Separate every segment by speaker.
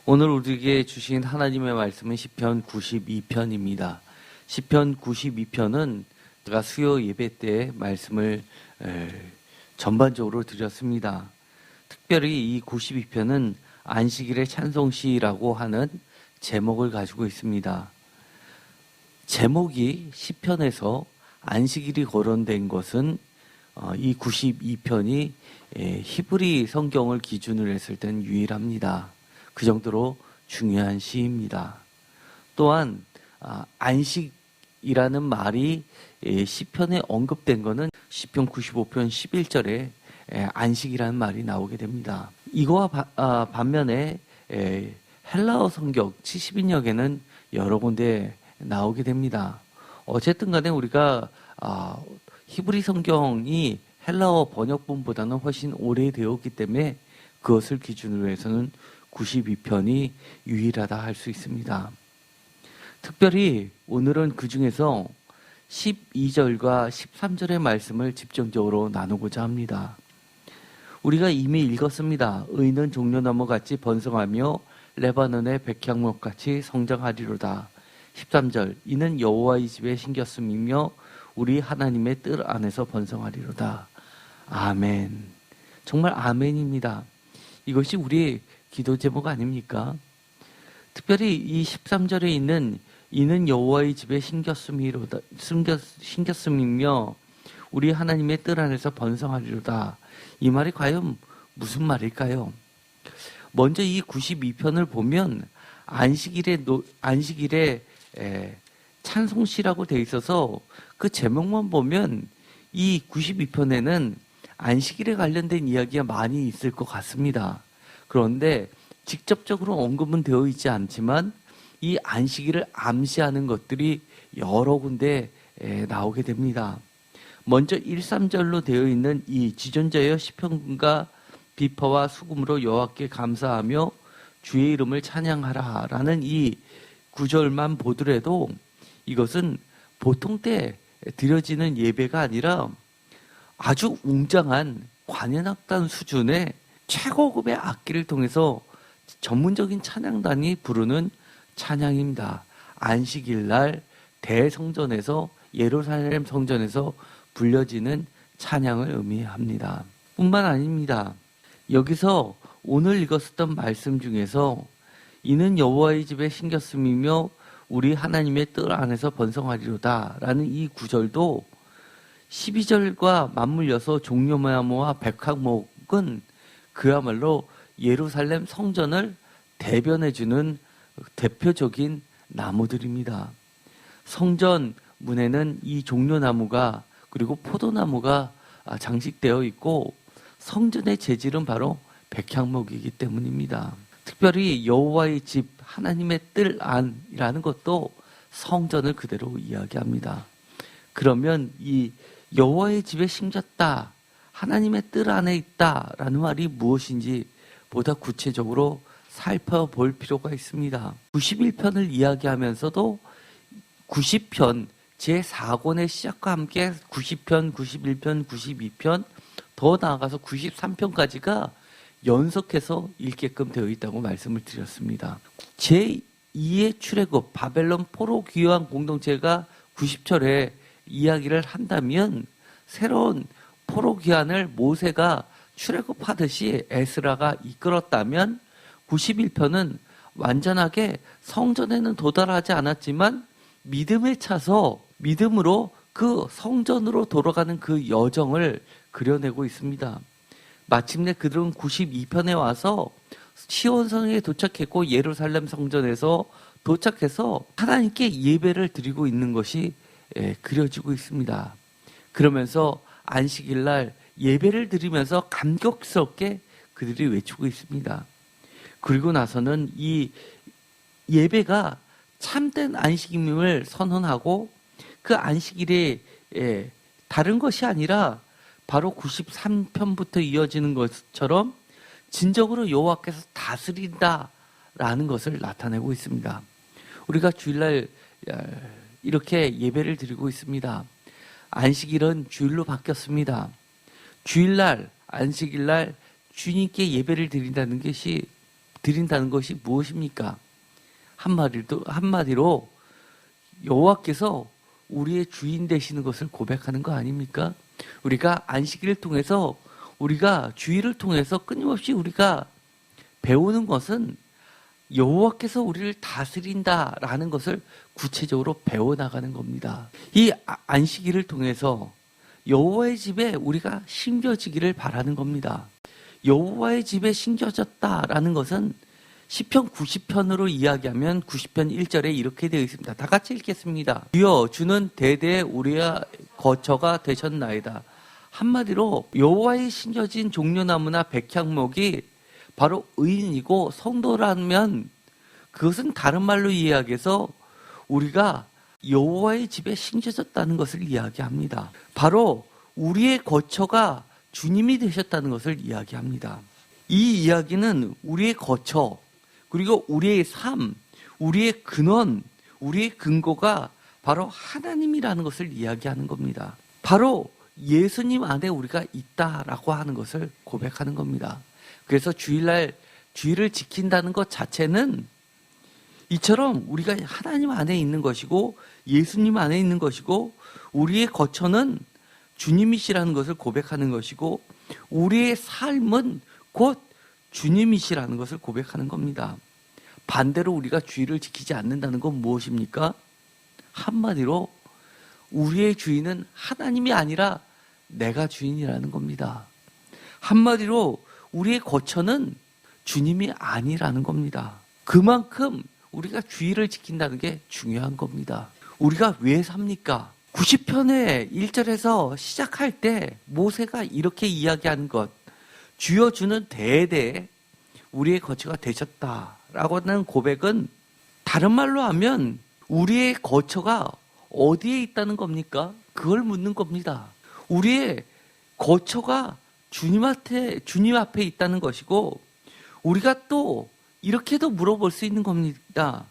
Speaker 1: 오늘 우리에게 주신 하나님의 말씀은 시편 92편입니다. 시편 92편은 제가 수요 예배 때 말씀을 전반적으로 드렸습니다. 특별히 이 92편은 안식일의 찬송시라고 하는 제목을 가지고 있습니다. 제목이 시편에서 안식일이 거론된 것은 이 92편이 히브리 성경을 기준으로 했을 땐 유일합니다. 그 정도로 중요한 시입니다. 또한 안식이라는 말이 시편에 언급된 것은 시편 95편 11절에 안식이라는 말이 나오게 됩니다. 이거와 반면에 헬라어 성경 70인역에는 여러 군데 나오게 됩니다. 어쨌든 간에 우리가 히브리 성경이 헬라어 번역본보다는 훨씬 오래되었기 때문에 그것을 기준으로 해서는 92편이 유일하다 할 수 있습니다. 특별히 오늘은 그 중에서 12절과 13절의 말씀을 집중적으로 나누고자 합니다. 우리가 이미 읽었습니다. 의인은 종려나무같이 번성하며 레바논의 백향목같이 성장하리로다. 13절 이는 여호와의 집에 신겼음이며 우리 하나님의 뜰 안에서 번성하리로다. 아멘. 정말 아멘입니다. 이것이 우리의 기도 제목 아닙니까? 특별히 이 13절에 있는 이는 여호와의 집에 신겼음이며 우리 하나님의 뜰 안에서 번성하리로다. 이 말이 과연 무슨 말일까요? 먼저 이 92편을 보면 안식일에 찬송시라고 되어 있어서 그 제목만 보면 이 92편에는 안식일에 관련된 이야기가 많이 있을 것 같습니다. 그런데 직접적으로 언급은 되어 있지 않지만 이 안식일을 암시하는 것들이 여러 군데 나오게 됩니다. 먼저 1, 3절로 되어 있는 이 지존자여 시편과 비파와 수금으로 여호와께 감사하며 주의 이름을 찬양하라 라는 이 구절만 보더라도 이것은 보통 때 드려지는 예배가 아니라 아주 웅장한 관현악단 수준의 최고급의 악기를 통해서 전문적인 찬양단이 부르는 찬양입니다. 안식일날 대성전에서 예루살렘 성전에서 불려지는 찬양을 의미합니다. 뿐만 아닙니다. 여기서 오늘 읽었었던 말씀 중에서 이는 여호와의 집에 신겼음이며 우리 하나님의 뜰 안에서 번성하리로다 라는 이 구절도 12절과 맞물려서 종려나무와 백향목은 그야말로 예루살렘 성전을 대변해주는 대표적인 나무들입니다. 성전 문에는 이 종려나무가 그리고 포도나무가 장식되어 있고 성전의 재질은 바로 백향목이기 때문입니다. 특별히 여호와의 집 하나님의 뜰 안이라는 것도 성전을 그대로 이야기합니다. 그러면 이 여호와의 집에 심겼다, 하나님의 뜰 안에 있다라는 말이 무엇인지 보다 구체적으로 살펴볼 필요가 있습니다. 91편을 이야기하면서도 90편 제4권의 시작과 함께 90편, 91편, 92편 더 나아가서 93편까지가 연속해서 읽게끔 되어 있다고 말씀을 드렸습니다. 제2의 출애굽 바벨론 포로 귀환 공동체가 90절에 이야기를 한다면 새로운 포로 귀환을 모세가 출애굽하듯이 에스라가 이끌었다면 91편은 완전하게 성전에는 도달하지 않았지만 믿음에 차서 믿음으로 그 성전으로 돌아가는 그 여정을 그려내고 있습니다. 마침내 그들은 92편에 와서 시온성에 도착했고 예루살렘 성전에서 도착해서 하나님께 예배를 드리고 있는 것이 그려지고 있습니다. 그러면서 안식일날 예배를 드리면서 감격스럽게 그들이 외치고 있습니다. 그리고 나서는 이 예배가 참된 안식임을 선언하고 그 안식일에 다른 것이 아니라 바로 93편부터 이어지는 것처럼 진정으로 여호와께서 다스린다라는 것을 나타내고 있습니다. 우리가 주일날 이렇게 예배를 드리고 있습니다. 안식일은 주일로 바뀌었습니다. 주일날, 안식일날 주님께 예배를 드린다는 것이 드린다는 것이 무엇입니까? 한마디로 여호와께서 우리의 주인 되시는 것을 고백하는 거 아닙니까? 우리가 안식일을 통해서 우리가 주일을 통해서 끊임없이 우리가 배우는 것은 여호와께서 우리를 다스린다라는 것을 구체적으로 배워나가는 겁니다. 이 안식일을 통해서 여호와의 집에 우리가 심겨지기를 바라는 겁니다. 여호와의 집에 심겨졌다라는 것은 시편 90편으로 이야기하면 90편 1절에 이렇게 되어 있습니다. 다 같이 읽겠습니다. 주여 주는 대대에 우리의 거처가 되셨나이다. 한마디로 여호와의 심겨진 종려나무나 백향목이 바로 의인이고 성도라면 그것은 다른 말로 이야기해서 우리가 여호와의 집에 심겨졌다는 것을 이야기합니다. 바로 우리의 거처가 주님이 되셨다는 것을 이야기합니다. 이 이야기는 우리의 거처 그리고 우리의 삶, 우리의 근원, 우리의 근거가 바로 하나님이라는 것을 이야기하는 겁니다. 바로 예수님 안에 우리가 있다라고 하는 것을 고백하는 겁니다. 그래서 주일날 주일을 지킨다는 것 자체는 이처럼 우리가 하나님 안에 있는 것이고 예수님 안에 있는 것이고 우리의 거처는 주님이시라는 것을 고백하는 것이고 우리의 삶은 곧 주님이시라는 것을 고백하는 겁니다. 반대로 우리가 주일을 지키지 않는다는 건 무엇입니까? 한마디로 우리의 주인은 하나님이 아니라 내가 주인이라는 겁니다. 한마디로 우리의 거처는 주님이 아니라는 겁니다. 그만큼 우리가 주일을 지킨다는 게 중요한 겁니다. 우리가 왜 삽니까? 90편의 1절에서 시작할 때 모세가 이렇게 이야기한 것, 주여 주는 대대에 우리의 거처가 되셨다라고 하는 고백은 다른 말로 하면 우리의 거처가 어디에 있다는 겁니까? 그걸 묻는 겁니다. 우리의 거처가 주님 앞에 있다는 것이고 우리가 또 이렇게도 물어볼 수 있는 겁니다.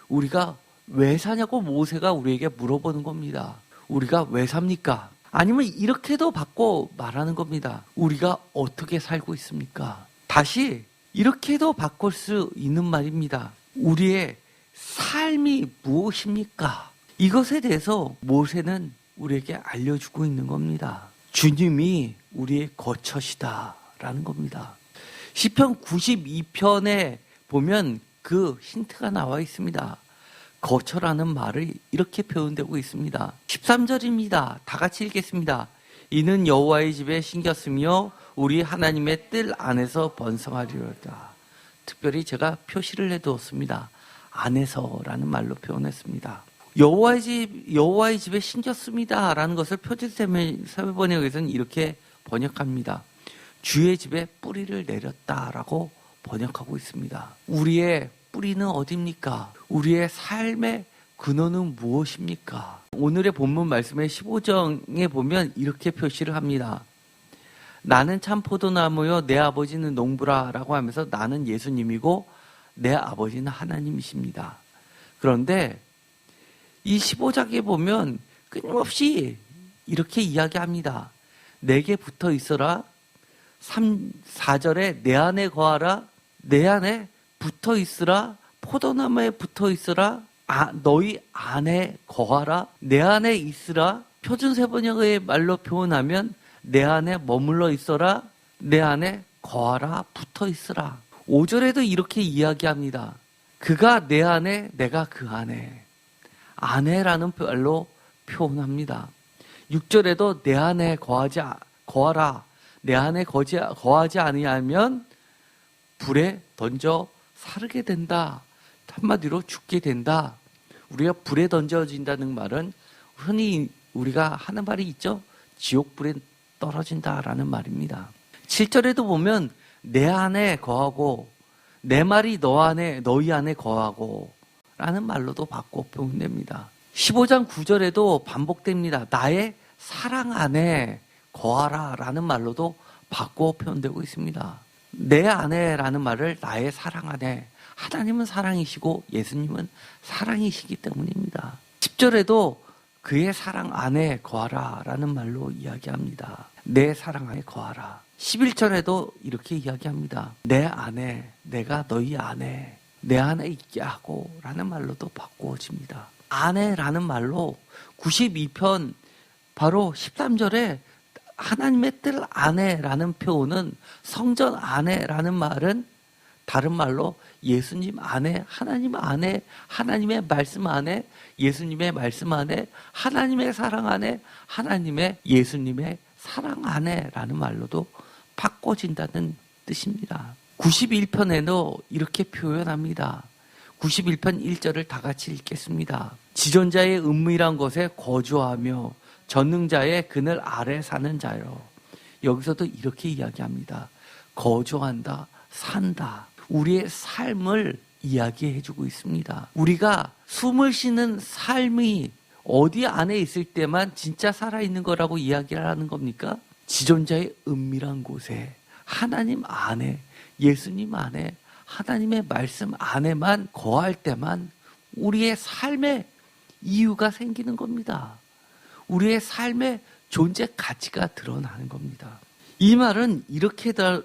Speaker 1: 우리가 왜 사냐고 모세가 우리에게 물어보는 겁니다. 우리가 왜 삽니까? 아니면 이렇게도 바꿔 말하는 겁니다. 우리가 어떻게 살고 있습니까? 다시 이렇게도 바꿀 수 있는 말입니다. 우리의 삶이 무엇입니까? 이것에 대해서 모세는 우리에게 알려주고 있는 겁니다. 주님이 우리의 거처시다라는 겁니다. 시편 92편에 보면 그 힌트가 나와 있습니다. 거처라는 말이 이렇게 표현되고 있습니다. 13절입니다. 다 같이 읽겠습니다. 이는 여호와의 집에 심겼으며 우리 하나님의 뜰 안에서 번성하리로다. 특별히 제가 표시를 해두었습니다. 안에서라는 말로 표현했습니다. 여호와의 집에 심겼습니다라는 것을 표준세번역에서는 이렇게 번역합니다. 주의 집에 뿌리를 내렸다라고 번역하고 있습니다. 우리의 뿌리는 어디입니까? 우리의 삶의 근원은 무엇입니까? 오늘의 본문 말씀의 15장에 보면 이렇게 표시를 합니다. 나는 참 포도나무요 내 아버지는 농부라 라고 하면서 나는 예수님이고 내 아버지는 하나님이십니다. 그런데 이 15장에 보면 끊임없이 이렇게 이야기합니다. 내게 붙어 있어라. 4절에 내 안에 거하라. 내 안에 붙어 있으라. 포도나무에 붙어 있으라. 너희 안에 거하라. 내 안에 있으라. 표준세번역의 말로 표현하면 내 안에 머물러 있어라. 내 안에 거하라. 붙어 있으라. 5절에도 이렇게 이야기합니다. 그가 내 안에 내가 그 안에. 안에라는 말로 표현합니다. 6절에도 내 안에 거하라. 내 안에 거하지 아니하면 불에 던져 사르게 된다. 한마디로 죽게 된다. 우리가 불에 던져진다는 말은 흔히 우리가 하는 말이 있죠. 지옥불에 떨어진다라는 말입니다. 7절에도 보면 내 안에 거하고 내 말이 너희 안에 거하고 라는 말로도 바꿔 표현됩니다. 15장 9절에도 반복됩니다. 나의 사랑 안에 거하라 라는 말로도 바꿔 표현되고 있습니다. 내 안에라는 말을 나의 사랑 안에, 하나님은 사랑이시고 예수님은 사랑이시기 때문입니다. 10절에도 그의 사랑 안에 거하라 라는 말로 이야기합니다. 내 사랑 안에 거하라. 11절에도 이렇게 이야기합니다. 내 안에, 내가 너희 안에, 내 안에 있게 하고 라는 말로도 바꾸어집니다. 안에라는 말로 92편 바로 13절에 하나님의 뜻 안에라는 표현은 성전 안에라는 말은 다른 말로 예수님 안에, 하나님 안에, 하나님의 말씀 안에, 예수님의 말씀 안에, 하나님의 사랑 안에, 하나님의 예수님의 사랑 안에라는 말로도 바꿔진다는 뜻입니다. 91편에도 이렇게 표현합니다. 91편 1절을 다 같이 읽겠습니다. 지존자의 은밀한 곳에 거주하며 전능자의 그늘 아래 사는 자요. 여기서도 이렇게 이야기합니다. 거주한다, 산다. 우리의 삶을 이야기해주고 있습니다. 우리가 숨을 쉬는 삶이 어디 안에 있을 때만 진짜 살아있는 거라고 이야기를 하는 겁니까? 지존자의 은밀한 곳에, 하나님 안에, 예수님 안에, 하나님의 말씀 안에만 거할 때만 우리의 삶의 이유가 생기는 겁니다. 우리의 삶의 존재 가치가 드러나는 겁니다. 이 말은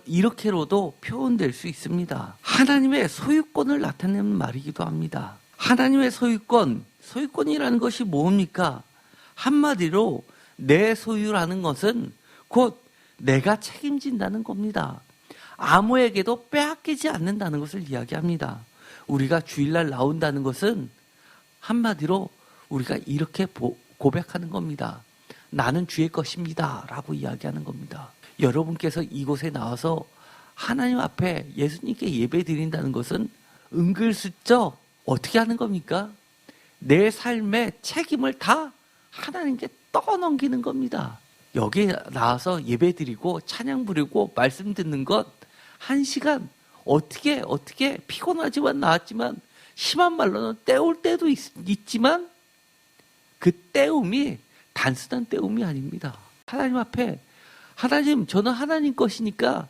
Speaker 1: 이렇게로도 표현될 수 있습니다. 하나님의 소유권을 나타내는 말이기도 합니다. 하나님의 소유권이라는 것이 뭡니까? 한마디로 내 소유라는 것은 곧 내가 책임진다는 겁니다. 아무에게도 빼앗기지 않는다는 것을 이야기합니다. 우리가 주일날 나온다는 것은 한마디로 우리가 이렇게 고백하는 겁니다. 나는 주의 것입니다 라고 이야기하는 겁니다. 여러분께서 이곳에 나와서 하나님 앞에 예수님께 예배 드린다는 것은 은근슬쩍 어떻게 하는 겁니까? 내 삶의 책임을 다 하나님께 떠넘기는 겁니다. 여기에 나와서 예배 드리고 찬양 부르고 말씀 듣는 것 1시간 어떻게 피곤하지만 나왔지만 심한 말로는 때울 때도 있지만 그 때움이 단순한 때움이 아닙니다. 하나님 앞에 하나님, 저는 하나님 것이니까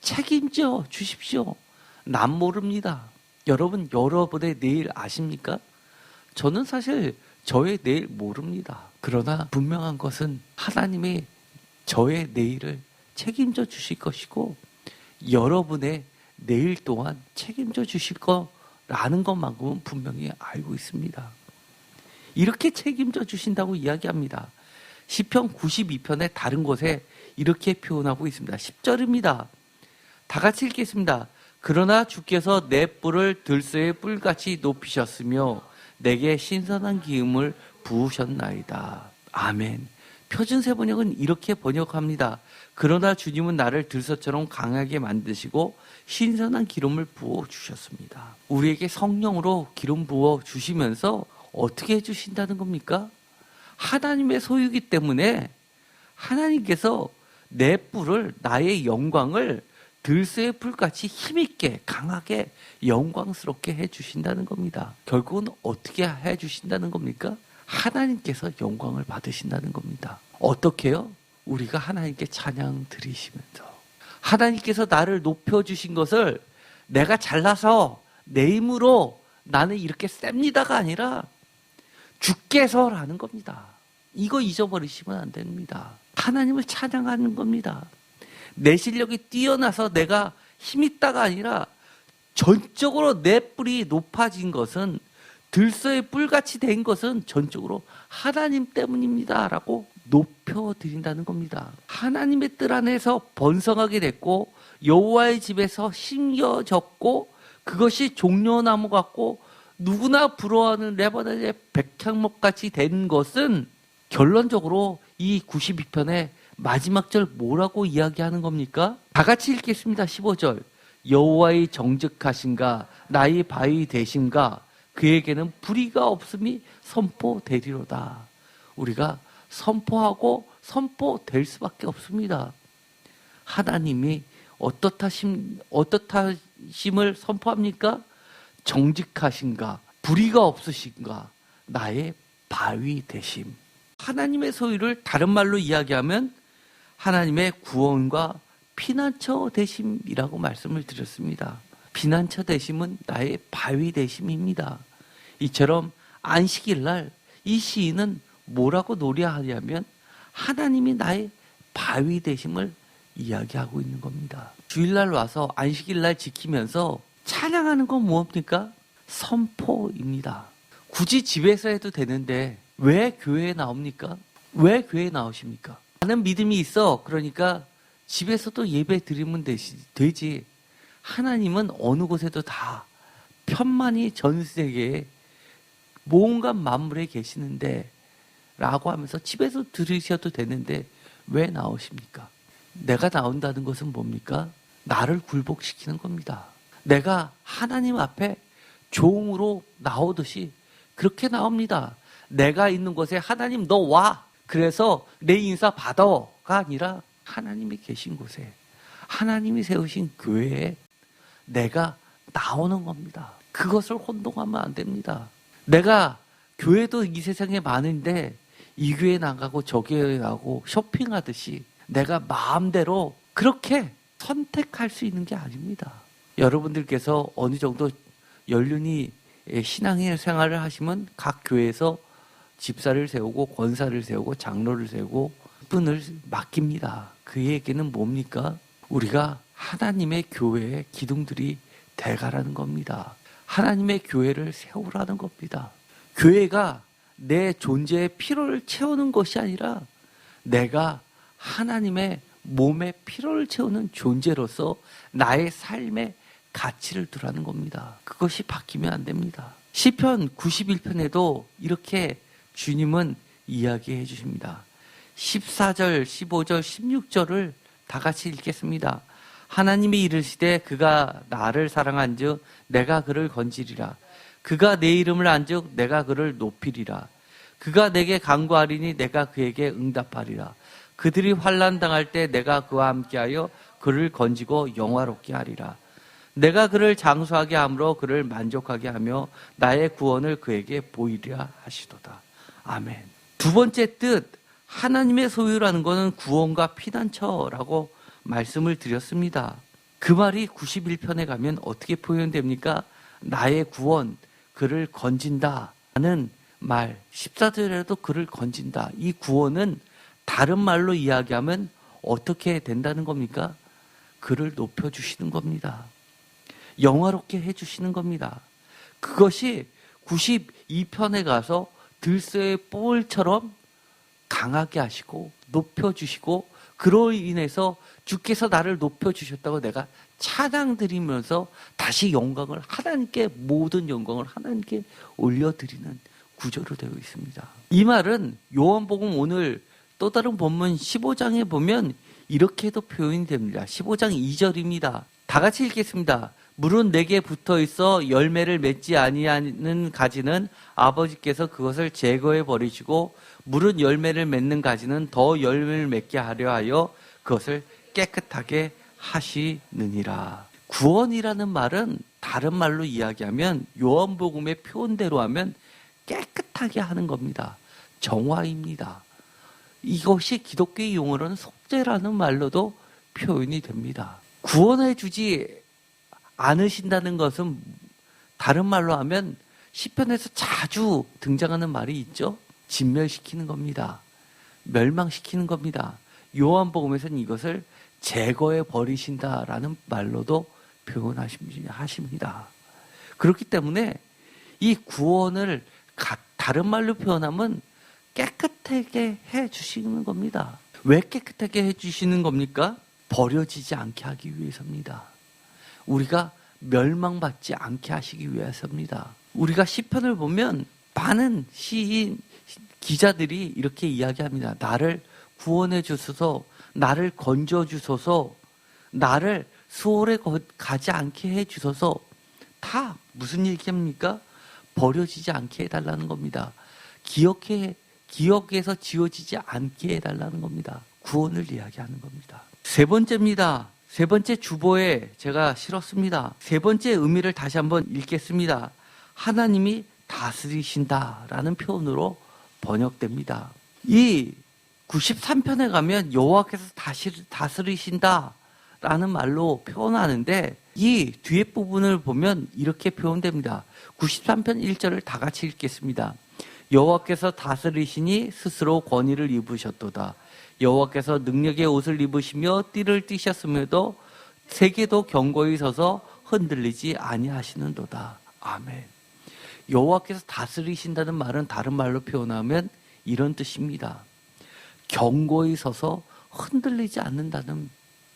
Speaker 1: 책임져 주십시오. 난 모릅니다. 여러분의 내일 아십니까? 저는 사실 저의 내일 모릅니다. 그러나 분명한 것은 하나님이 저의 내일을 책임져 주실 것이고 여러분의 내일 또한 책임져 주실 거라는 것만큼은 분명히 알고 있습니다. 이렇게 책임져 주신다고 이야기합니다. 시편 92편의 다른 곳에 이렇게 표현하고 있습니다. 10절입니다. 다 같이 읽겠습니다. 그러나 주께서 내 뿔을 들소의 뿔같이 높이셨으며 내게 신선한 기름을 부으셨나이다. 아멘. 표준세 번역은 이렇게 번역합니다. 그러나 주님은 나를 들소처럼 강하게 만드시고 신선한 기름을 부어주셨습니다. 우리에게 성령으로 기름 부어주시면서 어떻게 해주신다는 겁니까? 하나님의 소유이기 때문에 하나님께서 내 뿔을, 나의 영광을 들소의 뿔같이 힘있게 강하게 영광스럽게 해주신다는 겁니다. 결국은 어떻게 해주신다는 겁니까? 하나님께서 영광을 받으신다는 겁니다. 어떻게요? 우리가 하나님께 찬양 드리시면서 하나님께서 나를 높여주신 것을 내가 잘나서 내 힘으로 나는 이렇게 셉니다가 아니라 주께서라는 겁니다. 이거 잊어버리시면 안 됩니다. 하나님을 찬양하는 겁니다. 내 실력이 뛰어나서 내가 힘있다가 아니라 전적으로 내 뿔이 높아진 것은 들소의 뿔같이 된 것은 전적으로 하나님 때문입니다 라고 높여드린다는 겁니다. 하나님의 뜻 안에서 번성하게 됐고 여호와의 집에서 심겨졌고 그것이 종려나무 같고 누구나 부러워하는 레바논의 백향목같이 된 것은 결론적으로 이 92편의 마지막 절 뭐라고 이야기하는 겁니까? 다 같이 읽겠습니다. 15절. 여호와의 정직하신가 나의 바위 되신가 그에게는 불의가 없음이 선포되리로다. 우리가 선포하고 선포될 수밖에 없습니다. 하나님이 어떻하심을 선포합니까? 정직하신가 불의가 없으신가 나의 바위 되심. 하나님의 소유를 다른 말로 이야기하면 하나님의 구원과 피난처 되심이라고 말씀을 드렸습니다. 피난처 되심은 나의 바위 되심입니다. 이처럼 안식일 날 이 시인은 뭐라고 노래하냐면 하나님이 나의 바위 되심을 이야기하고 있는 겁니다. 주일날 와서 안식일날 지키면서 찬양하는 건 뭡니까? 선포입니다. 굳이 집에서 해도 되는데 왜 교회에 나옵니까? 왜 교회에 나오십니까? 나는 믿음이 있어. 그러니까 집에서도 예배 드리면 되지. 하나님은 어느 곳에도 다 편만히 전 세계에 온갖 만물에 계시는데 라고 하면서 집에서 들으셔도 되는데 왜 나오십니까? 내가 나온다는 것은 뭡니까? 나를 굴복시키는 겁니다. 내가 하나님 앞에 종으로 나오듯이 그렇게 나옵니다. 내가 있는 곳에 하나님 너 와. 그래서 내 인사 받아가 아니라 하나님이 계신 곳에 하나님이 세우신 교회에 내가 나오는 겁니다. 그것을 혼동하면 안 됩니다. 내가 교회도 이 세상에 많은데 이 교회 나가고 저 교회 나가고 쇼핑하듯이 내가 마음대로 그렇게 선택할 수 있는 게 아닙니다. 여러분들께서 어느 정도 연륜이 신앙의 생활을 하시면 각 교회에서 집사를 세우고 권사를 세우고 장로를 세우고 분을 맡깁니다. 그에게는 뭡니까? 우리가 하나님의 교회의 기둥들이 돼가라는 겁니다. 하나님의 교회를 세우라는 겁니다. 교회가 내 존재의 피로를 채우는 것이 아니라 내가 하나님의 몸의 피로를 채우는 존재로서 나의 삶의 가치를 두라는 겁니다. 그것이 바뀌면 안 됩니다. 시편 91편에도 이렇게 주님은 이야기해 주십니다. 14절, 15절, 16절을 다 같이 읽겠습니다. 하나님이 이르시되 그가 나를 사랑한즉 내가 그를 건지리라. 그가 내 이름을 안즉 내가 그를 높이리라. 그가 내게 간구하리니 내가 그에게 응답하리라. 그들이 환난 당할 때 내가 그와 함께하여 그를 건지고 영화롭게 하리라. 내가 그를 장수하게 함으로 그를 만족하게 하며 나의 구원을 그에게 보이리라 하시도다. 아멘. 두 번째 뜻, 하나님의 소유라는 것은 구원과 피난처라고 말씀을 드렸습니다. 그 말이 91편에 가면 어떻게 표현됩니까? 나의 구원, 그를 건진다는 말, 14절에도 그를 건진다. 이 구원은 다른 말로 이야기하면 어떻게 된다는 겁니까? 그를 높여주시는 겁니다. 영화롭게 해주시는 겁니다. 그것이 92편에 가서 들소의 뿔처럼 강하게 하시고 높여주시고 그로 인해서 주께서 나를 높여주셨다고 내가 찬양 드리면서 다시 영광을 하나님께 모든 영광을 하나님께 올려드리는 구조로 되어 있습니다. 이 말은 요한복음 오늘 또 다른 본문 15장에 보면 이렇게도 표현이 됩니다. 15장 2절입니다. 다 같이 읽겠습니다. 물은 내게 붙어 있어 열매를 맺지 아니하는 가지는 아버지께서 그것을 제거해 버리시고 물은 열매를 맺는 가지는 더 열매를 맺게 하려 하여 그것을 깨끗하게 하시느니라. 구원이라는 말은 다른 말로 이야기하면 요한복음의 표현대로 하면 깨끗하게 하는 겁니다. 정화입니다. 이것이 기독교의 용어로는 속죄라는 말로도 표현이 됩니다. 구원해 주지 않으신다는 것은 다른 말로 하면 시편에서 자주 등장하는 말이 있죠. 진멸시키는 겁니다. 멸망시키는 겁니다. 요한복음에서는 이것을 제거해 버리신다라는 말로도 표현하십니다. 그렇기 때문에 이 구원을 다른 말로 표현하면 깨끗하게 해주시는 겁니다. 왜 깨끗하게 해주시는 겁니까? 버려지지 않게 하기 위해서입니다. 우리가 멸망받지 않게 하시기 위해서입니다. 우리가 시편을 보면 많은 시인, 기자들이 이렇게 이야기합니다. 나를 구원해 주소서, 나를 건져 주소서, 나를 수월에 가지 않게 해 주소서. 다 무슨 얘기합니까? 버려지지 않게 해달라는 겁니다. 기억에서 지워지지 않게 해달라는 겁니다. 구원을 이야기하는 겁니다. 세 번째입니다. 세 번째 주보에 제가 실었습니다. 세 번째 의미를 다시 한번 읽겠습니다. 하나님이 다스리신다라는 표현으로 번역됩니다. 이 93편에 가면 여호와께서 다스리신다라는 말로 표현하는데 이 뒤에 부분을 보면 이렇게 표현됩니다. 93편 1절을 다 같이 읽겠습니다. 여호와께서 다스리시니 스스로 권위를 입으셨도다. 여호와께서 능력의 옷을 입으시며 띠를 띠셨음에도 세계도 견고히 서서 흔들리지 아니하시는도다. 아멘. 여호와께서 다스리신다는 말은 다른 말로 표현하면 이런 뜻입니다. 견고히 서서 흔들리지 않는다는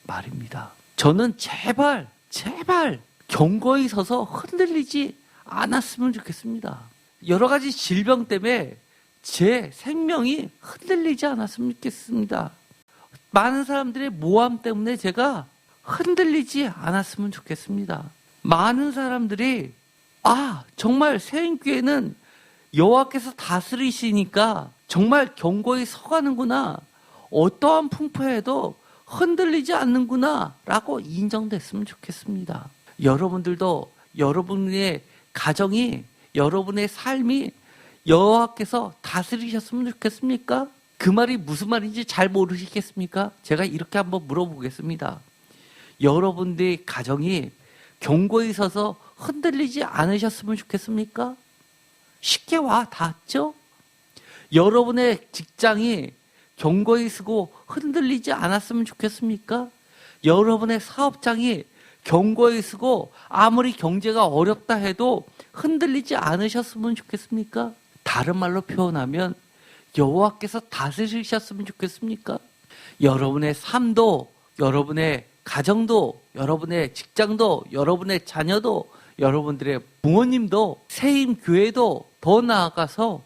Speaker 1: 말입니다. 저는 제발 견고히 서서 흔들리지 않았으면 좋겠습니다. 여러 가지 질병 때문에 제 생명이 흔들리지 않았으면 좋겠습니다. 많은 사람들의 모함 때문에 제가 흔들리지 않았으면 좋겠습니다. 많은 사람들이 정말 새인교회는 여호와께서 다스리시니까 정말 견고히 서가는구나, 어떠한 풍파에도 흔들리지 않는구나 라고 인정됐으면 좋겠습니다. 여러분들도 여러분의 가정이, 여러분의 삶이 여호와께서 다스리셨으면 좋겠습니까? 그 말이 무슨 말인지 잘 모르시겠습니까? 제가 이렇게 한번 물어보겠습니다. 여러분들의 가정이 견고히 서서 흔들리지 않으셨으면 좋겠습니까? 쉽게 와 닿았죠? 여러분의 직장이 견고히 서고 흔들리지 않았으면 좋겠습니까? 여러분의 사업장이 견고히 서고 아무리 경제가 어렵다 해도 흔들리지 않으셨으면 좋겠습니까? 다른 말로 표현하면 여호와께서 다스리셨으면 좋겠습니까? 여러분의 삶도, 여러분의 가정도, 여러분의 직장도, 여러분의 자녀도, 여러분들의 부모님도, 새임교회도, 더 나아가서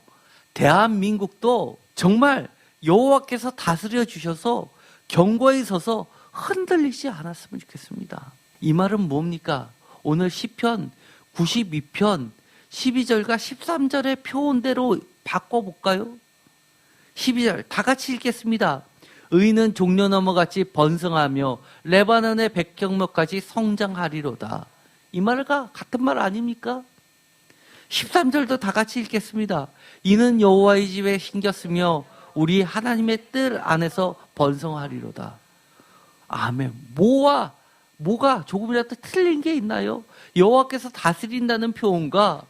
Speaker 1: 대한민국도 정말 여호와께서 다스려 주셔서 견고히 서서 흔들리지 않았으면 좋겠습니다. 이 말은 뭡니까? 오늘 시편 92편 12절과 13절의 표현대로 바꿔볼까요? 12절 다 같이 읽겠습니다. 의인은 종려나무같이 번성하며 레바논의 백향목같이 성장하리로다. 이 말과 같은 말 아닙니까? 13절도 다 같이 읽겠습니다. 이는 여호와의 집에 심겼으며 우리 하나님의 뜰 안에서 번성하리로다. 아멘. 뭐가 조금이라도 틀린 게 있나요? 여호와께서 다스린다는 표현과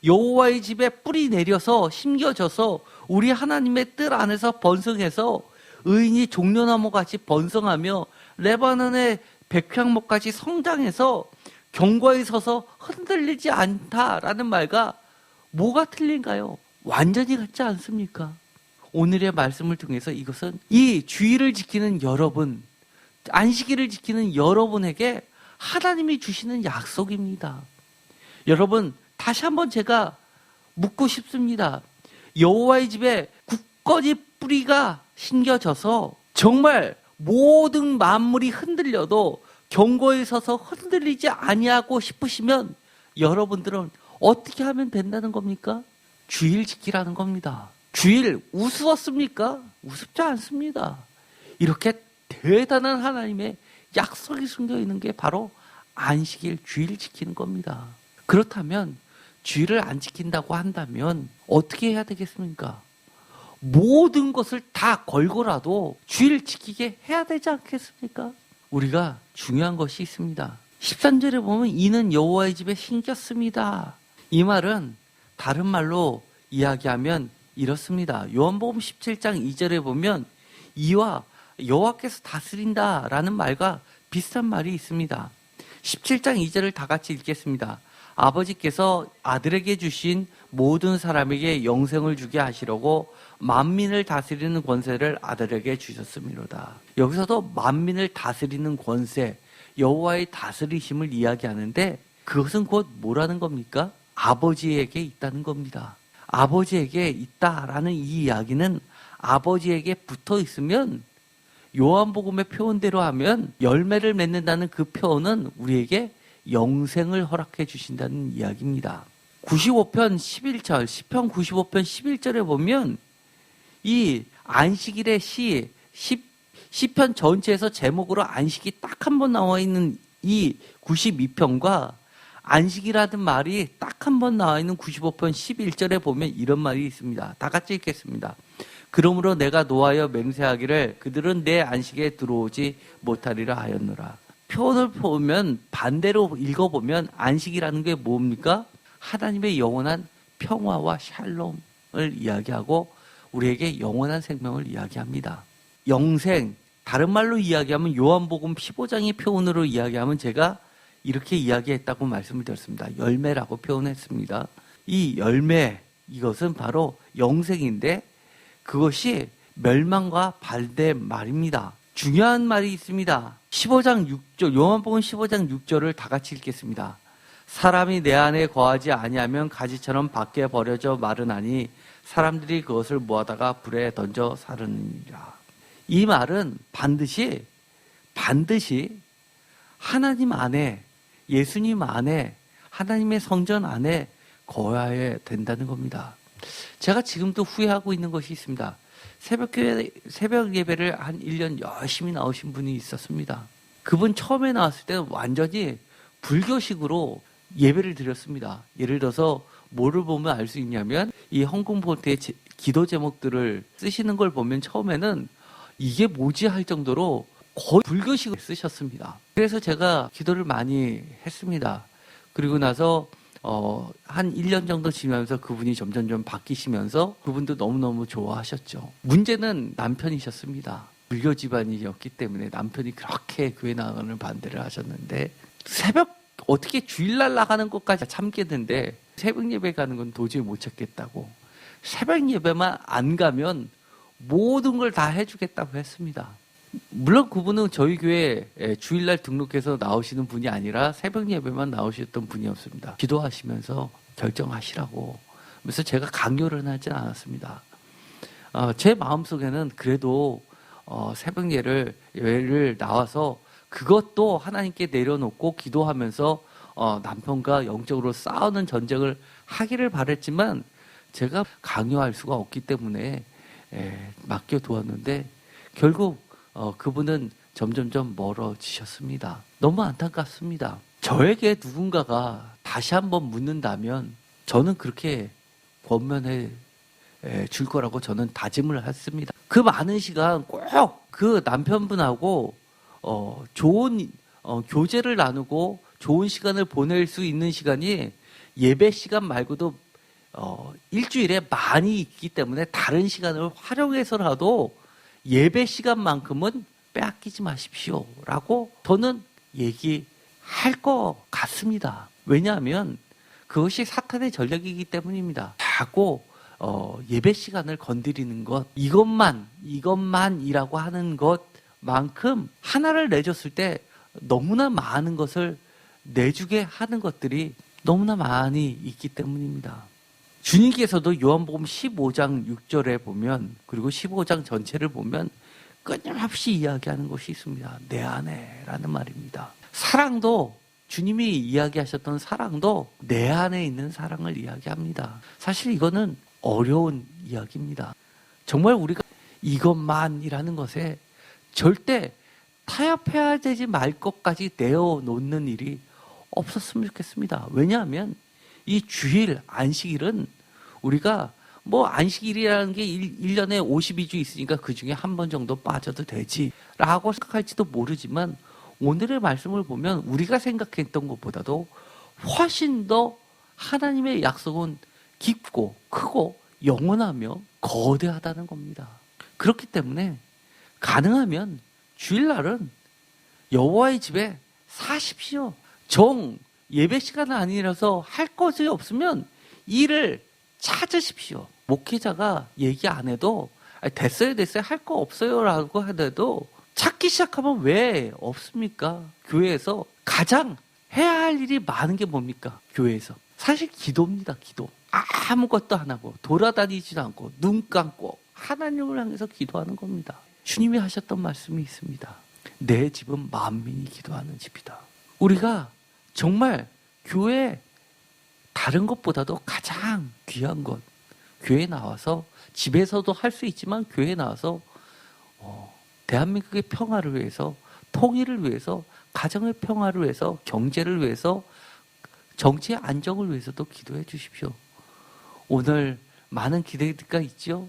Speaker 1: 여호와의 집에 뿌리 내려서 심겨져서 우리 하나님의 뜰 안에서 번성해서 의인이 종려나무같이 번성하며 레바논의 백향목같이 성장해서 견고히 서서 흔들리지 않다라는 말과 뭐가 틀린가요? 완전히 같지 않습니까? 오늘의 말씀을 통해서 이것은 이 주의를 지키는 여러분, 안식일을 지키는 여러분에게 하나님이 주시는 약속입니다. 여러분, 다시 한번 제가 묻고 싶습니다. 여호와의 집에 굳건히 뿌리가 심겨져서 정말 모든 만물이 흔들려도 견고히 서서 흔들리지 아니하고 싶으시면 여러분들은 어떻게 하면 된다는 겁니까? 주일 지키라는 겁니다. 주일 우스웠습니까? 우습지 않습니다. 이렇게 대단한 하나님의 약속이 숨겨 있는 게 바로 안식일 주일 지키는 겁니다. 그렇다면 주일을 안 지킨다고 한다면 어떻게 해야 되겠습니까? 모든 것을 다 걸고라도 주일 지키게 해야 되지 않겠습니까? 우리가 중요한 것이 있습니다. 13절에 보면 이는 여호와의 집에 심겼습니다. 이 말은 다른 말로 이야기하면 이렇습니다. 요한복음 17장 2절에 보면 이와 여호와께서 다스린다라는 말과 비슷한 말이 있습니다. 17장 2절을 다 같이 읽겠습니다. 아버지께서 아들에게 주신 모든 사람에게 영생을 주게 하시려고 만민을 다스리는 권세를 아들에게 주셨음이로다. 여기서도 만민을 다스리는 권세, 여호와의 다스리심을 이야기하는데 그것은 곧 뭐라는 겁니까? 아버지에게 있다는 겁니다. 아버지에게 있다라는 이 이야기는 아버지에게 붙어 있으면 요한복음의 표현대로 하면 열매를 맺는다는 그 표현은 우리에게 영생을 허락해 주신다는 이야기입니다. 95편 11절, 시편 95편 11절에 보면 이 안식일의 시편 전체에서 제목으로 안식이 딱 한 번 나와 있는 이 92편과 안식이라는 말이 딱 한 번 나와 있는 95편 11절에 보면 이런 말이 있습니다. 다 같이 읽겠습니다. 그러므로 내가 노하여 맹세하기를 그들은 내 안식에 들어오지 못하리라 하였노라. 표현을 보면 반대로 읽어보면 안식이라는 게 뭡니까? 하나님의 영원한 평화와 샬롬, 이야기하고 우리에게 영원한 생명을 이야기합니다. 영생, 다른 말로 이야기하면 요한복음 15장의 표현으로 이야기하면 제가 이렇게 이야기했다고 말씀을 드렸습니다. 열매라고 표현했습니다. 이 열매, 이것은 바로 영생인데 그것이 멸망과 반대말입니다. 중요한 말이 있습니다. 15장 6절, 요한복음 15장 6절을 다 같이 읽겠습니다. 사람이 내 안에 거하지 아니하면 가지처럼 밖에 버려져 마르나니 사람들이 그것을 모아다가 불에 던져 사르느니라. 이 말은 반드시 하나님 안에, 예수님 안에, 하나님의 성전 안에 거해야 된다는 겁니다. 제가 지금도 후회하고 있는 것이 있습니다. 새벽 예배를 한 1년 열심히 나오신 분이 있었습니다. 그분 처음에 나왔을 때는 완전히 불교식으로 예배를 드렸습니다. 예를 들어서 뭐를 보면 알 수 있냐면 이 헝궁포트의 기도 제목들을 쓰시는 걸 보면 처음에는 이게 뭐지 할 정도로 거의 불교식으로 쓰셨습니다. 그래서 제가 기도를 많이 했습니다. 그리고 나서 한 1년 정도 지나면서 그분이 점점 좀 바뀌시면서 그분도 너무너무 좋아하셨죠. 문제는 남편이셨습니다. 불교 집안이었기 때문에 남편이 그렇게 교회 나가는 반대를 하셨는데 어떻게 주일날 나가는 것까지 참겠는데 새벽 예배 가는 건 도저히 못 찾겠다고 새벽 예배만 안 가면 모든 걸 다 해주겠다고 했습니다. 물론 그분은 저희 교회에 주일날 등록해서 나오시는 분이 아니라 새벽 예배만 나오셨던 분이었습니다. 기도하시면서 결정하시라고. 그래서 제가 강요를 하진 않았습니다. 제 마음속에는 그래도 새벽 예배를 나와서 그것도 하나님께 내려놓고 기도하면서 남편과 영적으로 싸우는 전쟁을 하기를 바랬지만 제가 강요할 수가 없기 때문에 맡겨두었는데 결국 그분은 점점점 멀어지셨습니다. 너무 안타깝습니다. 저에게 누군가가 다시 한번 묻는다면 저는 그렇게 권면해 줄 거라고 저는 다짐을 했습니다. 그 많은 시간 꼭 그 남편분하고 좋은 교제를 나누고 좋은 시간을 보낼 수 있는 시간이 예배 시간 말고도 일주일에 많이 있기 때문에 다른 시간을 활용해서라도 예배 시간만큼은 빼앗기지 마십시오 라고 저는 얘기할 것 같습니다. 왜냐하면 그것이 사탄의 전략이기 때문입니다. 자꾸 예배 시간을 건드리는 것, 이것만이라고 하는 것만큼 하나를 내줬을 때 너무나 많은 것을 내주게 하는 것들이 너무나 많이 있기 때문입니다. 주님께서도 요한복음 15장 6절에 보면 그리고 15장 전체를 보면 끊임없이 이야기하는 것이 있습니다. 내 안에 라는 말입니다. 사랑도 주님이 이야기하셨던 사랑도 내 안에 있는 사랑을 이야기합니다. 사실 이거는 어려운 이야기입니다. 정말 우리가 이것만이라는 것에 절대 타협해야 되지 말 것까지 내어놓는 일이 없었으면 좋겠습니다. 왜냐하면 이 주일, 안식일은 우리가 안식일이라는 게 1년에 52주 있으니까 그 중에 한 번 정도 빠져도 되지 라고 생각할지도 모르지만 오늘의 말씀을 보면 우리가 생각했던 것보다도 훨씬 더 하나님의 약속은 깊고 크고 영원하며 거대하다는 겁니다. 그렇기 때문에 가능하면 주일날은 여호와의 집에 사십시오. 예배 시간은 아니라서 할 것이 없으면 일을 찾으십시오. 목회자가 얘기 안 해도 됐어요 할 거 없어요 라고 하더라도 찾기 시작하면 왜 없습니까? 교회에서 가장 해야 할 일이 많은 게 뭡니까? 교회에서 사실 기도입니다. 기도. 아무것도 안 하고 돌아다니지도 않고 눈 감고 하나님을 향해서 기도하는 겁니다. 주님이 하셨던 말씀이 있습니다. 내 집은 만민이 기도하는 집이다. 우리가 정말 교회 다른 것보다도 가장 귀한 것, 교회에 나와서 집에서도 할 수 있지만 교회에 나와서 대한민국의 평화를 위해서, 통일을 위해서, 가정의 평화를 위해서, 경제를 위해서, 정치의 안정을 위해서도 기도해 주십시오. 오늘 많은 기대가 있죠.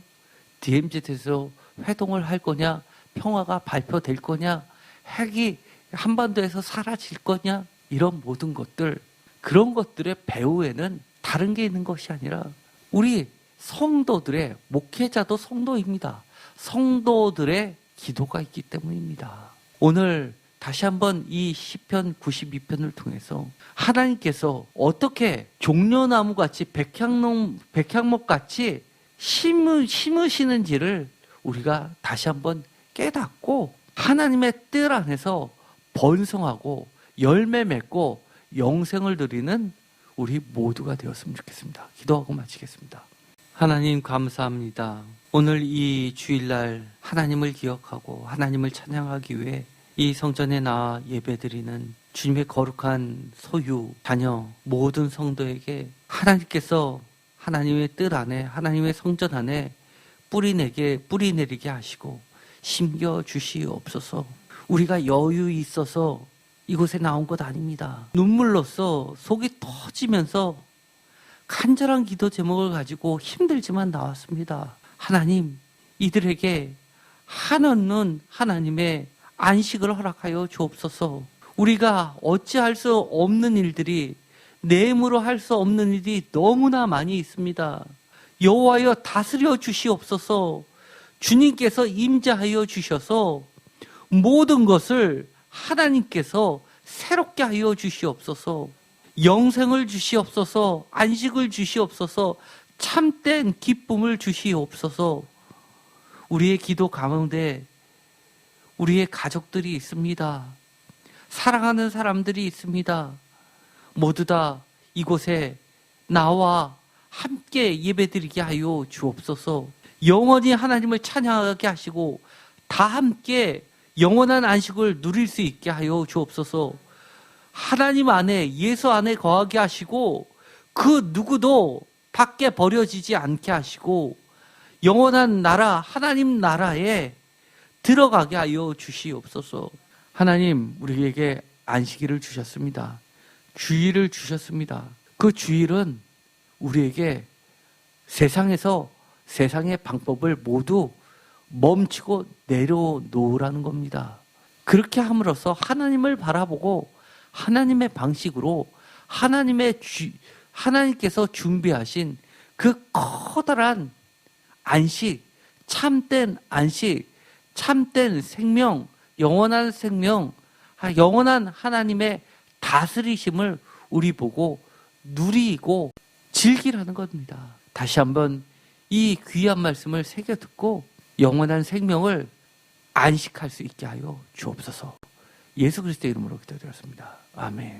Speaker 1: DMZ에서 회동을 할 거냐, 평화가 발표될 거냐, 핵이 한반도에서 사라질 거냐, 이런 모든 것들, 그런 것들의 배후에는 다른 게 있는 것이 아니라 우리 성도들의, 목회자도 성도입니다. 성도들의 기도가 있기 때문입니다. 오늘 다시 한번 이 시편 92편을 통해서 하나님께서 어떻게 종려나무같이 백향목같이 심으시는지를 우리가 다시 한번 깨닫고 하나님의 뜻 안에서 번성하고 열매 맺고 영생을 누리는 우리 모두가 되었으면 좋겠습니다. 기도하고 마치겠습니다. 하나님 감사합니다. 오늘 이 주일날 하나님을 기억하고 하나님을 찬양하기 위해 이 성전에 나와 예배드리는 주님의 거룩한 소유, 자녀, 모든 성도에게 하나님께서 하나님의 뜻 안에, 하나님의 성전 안에 뿌리 내리게 하시고 심겨 주시옵소서. 우리가 여유 있어서 이곳에 나온 것 아닙니다. 눈물로써 속이 터지면서 간절한 기도 제목을 가지고 힘들지만 나왔습니다. 하나님, 이들에게 한없는 하나님의 안식을 허락하여 주옵소서. 우리가 어찌할 수 없는 일들이, 내 힘으로 할 수 없는 일이 너무나 많이 있습니다. 여호와여 다스려 주시옵소서. 주님께서 임재하여 주셔서 모든 것을 하나님께서 새롭게 하여 주시옵소서. 영생을 주시옵소서. 안식을 주시옵소서. 참된 기쁨을 주시옵소서. 우리의 기도 가운데 우리의 가족들이 있습니다. 사랑하는 사람들이 있습니다. 모두 다 이곳에 나와 함께 예배드리게 하여 주옵소서. 영원히 하나님을 찬양하게 하시고 다 함께 영원한 안식을 누릴 수 있게 하여 주옵소서. 하나님 안에, 예수 안에 거하게 하시고 그 누구도 밖에 버려지지 않게 하시고 영원한 나라, 하나님 나라에 들어가게 하여 주시옵소서. 하나님, 우리에게 안식일을 주셨습니다. 주일을 주셨습니다. 그 주일은 우리에게 세상의 방법을 모두 멈추고 내려놓으라는 겁니다. 그렇게 함으로써 하나님을 바라보고 하나님의 방식으로 하나님께서 준비하신 그 커다란 안식, 참된 안식, 참된 생명, 영원한 생명, 영원한 하나님의 다스리심을 우리 보고 누리고 즐기라는 겁니다. 다시 한번 이 귀한 말씀을 새겨 듣고 영원한 생명을 안식할 수 있게 하여 주옵소서. 예수 그리스도의 이름으로 기도드렸습니다. 아멘.